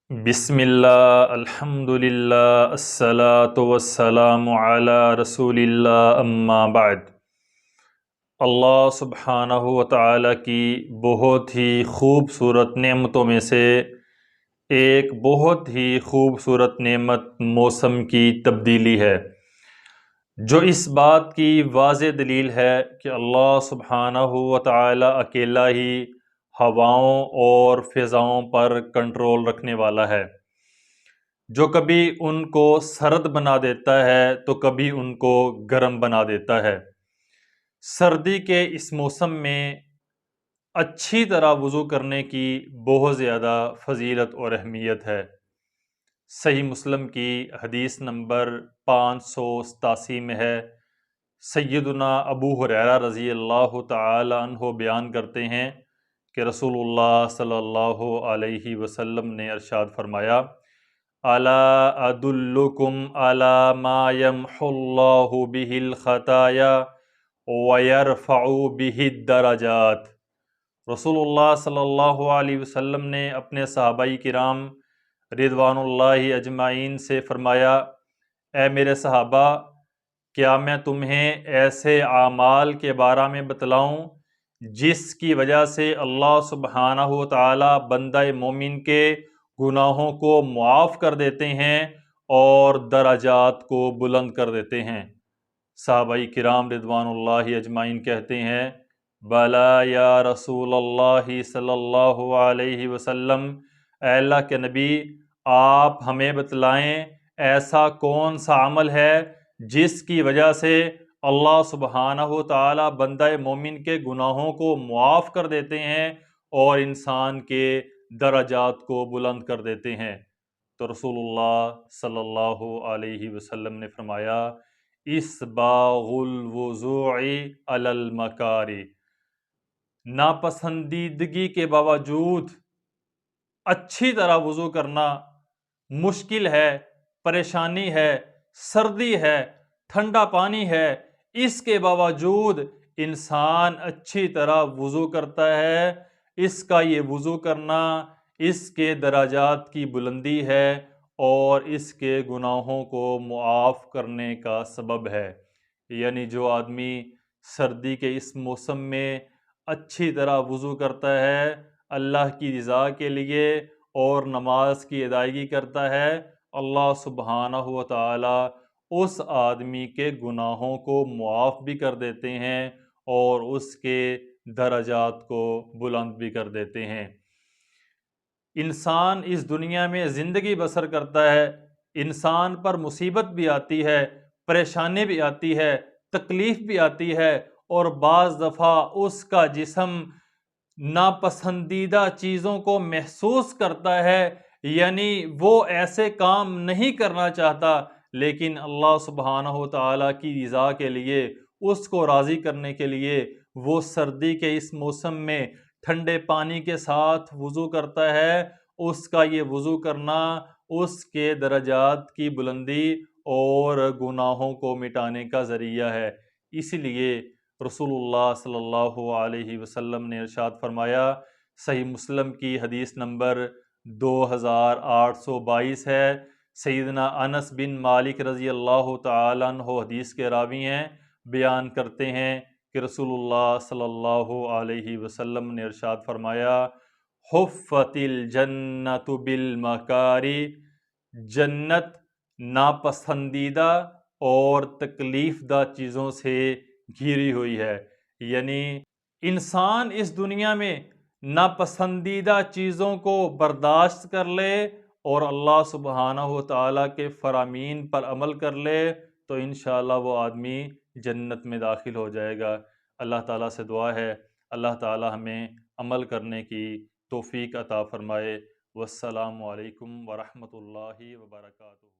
بسم اللہ الحمد للہ الصلاۃ والسلام علی رسول اللہ اما بعد۔ اللہ سبحانہ و تعالیٰ کی بہت ہی خوبصورت نعمتوں میں سے ایک بہت ہی خوبصورت نعمت موسم کی تبدیلی ہے، جو اس بات کی واضح دلیل ہے کہ اللہ سبحانہ و تعالیٰ اکیلا ہی ہواؤں اور فضاؤں پر کنٹرول رکھنے والا ہے، جو کبھی ان کو سرد بنا دیتا ہے تو کبھی ان کو گرم بنا دیتا ہے۔ سردی کے اس موسم میں اچھی طرح وضو کرنے کی بہت زیادہ فضیلت اور اہمیت ہے۔ صحیح مسلم کی حدیث نمبر 587 میں ہے، سیدنا ابو ہریرہ رضی اللہ تعالی عنہ بیان کرتے ہیں کہ رسول اللہ صلی اللہ علیہ وسلم نے ارشاد فرمایا، الا ادلکم علی ما یمحو اللہ بہ الخطایا ویرفع بہ الدرجات۔ رسول اللہ صلی اللہ علیہ وسلم نے اپنے صحابہ کرام رضوان اللہ اجمعین سے فرمایا، اے میرے صحابہ، کیا میں تمہیں ایسے اعمال کے بارے میں بتلاؤں جس کی وجہ سے اللہ سبحانہ و تعالی بندہ مومن کے گناہوں کو معاف کر دیتے ہیں اور درجات کو بلند کر دیتے ہیں؟ صحابہ کرام رضوان اللہ اجمعین کہتے ہیں، بلا یا رسول اللہ صلی اللہ علیہ وسلم، اے اللہ کے نبی، آپ ہمیں بتلائیں ایسا کون سا عمل ہے جس کی وجہ سے اللہ سبحانہ و تعالی بندہ مومن کے گناہوں کو معاف کر دیتے ہیں اور انسان کے درجات کو بلند کر دیتے ہیں؟ تو رسول اللہ صلی اللہ علیہ وسلم نے فرمایا، اسباغ الوضوء علی المکاری، ناپسندیدگی کے باوجود اچھی طرح وضو کرنا مشکل ہے، پریشانی ہے، سردی ہے، ٹھنڈا پانی ہے، اس کے باوجود انسان اچھی طرح وضو کرتا ہے۔ اس کا یہ وضو کرنا اس کے درجات کی بلندی ہے اور اس کے گناہوں کو معاف کرنے کا سبب ہے۔ یعنی جو آدمی سردی کے اس موسم میں اچھی طرح وضو کرتا ہے، اللہ کی رضا کے لیے اور نماز کی ادائیگی کرتا ہے، اللہ سبحانہ و تعالی اس آدمی کے گناہوں کو معاف بھی کر دیتے ہیں اور اس کے درجات کو بلند بھی کر دیتے ہیں۔ انسان اس دنیا میں زندگی بسر کرتا ہے، انسان پر مصیبت بھی آتی ہے، پریشانی بھی آتی ہے، تکلیف بھی آتی ہے، اور بعض دفعہ اس کا جسم ناپسندیدہ چیزوں کو محسوس کرتا ہے، یعنی وہ ایسے کام نہیں کرنا چاہتا، لیکن اللہ سبحانہ و تعالیٰ کی رضا کے لیے، اس کو راضی کرنے کے لیے وہ سردی کے اس موسم میں ٹھنڈے پانی کے ساتھ وضو کرتا ہے۔ اس کا یہ وضو کرنا اس کے درجات کی بلندی اور گناہوں کو مٹانے کا ذریعہ ہے۔ اس لیے رسول اللہ صلی اللہ علیہ وسلم نے ارشاد فرمایا، صحیح مسلم کی حدیث نمبر 2822 ہے، سیدنا انس بن مالک رضی اللہ تعالیٰ عنہ حدیث کے راوی ہیں، بیان کرتے ہیں کہ رسول اللہ صلی اللہ علیہ وسلم نے ارشاد فرمایا، حفت الجنت بالمکاری، جنت ناپسندیدہ اور تکلیف دہ چیزوں سے گھری ہوئی ہے۔ یعنی انسان اس دنیا میں ناپسندیدہ چیزوں کو برداشت کر لے اور اللہ سبحانہ و تعالیٰ کے فرامین پر عمل کر لے تو انشاءاللہ وہ آدمی جنت میں داخل ہو جائے گا۔ اللہ تعالیٰ سے دعا ہے اللہ تعالیٰ ہمیں عمل کرنے کی توفیق عطا فرمائے۔ والسلام علیکم ورحمۃ اللہ وبرکاتہ۔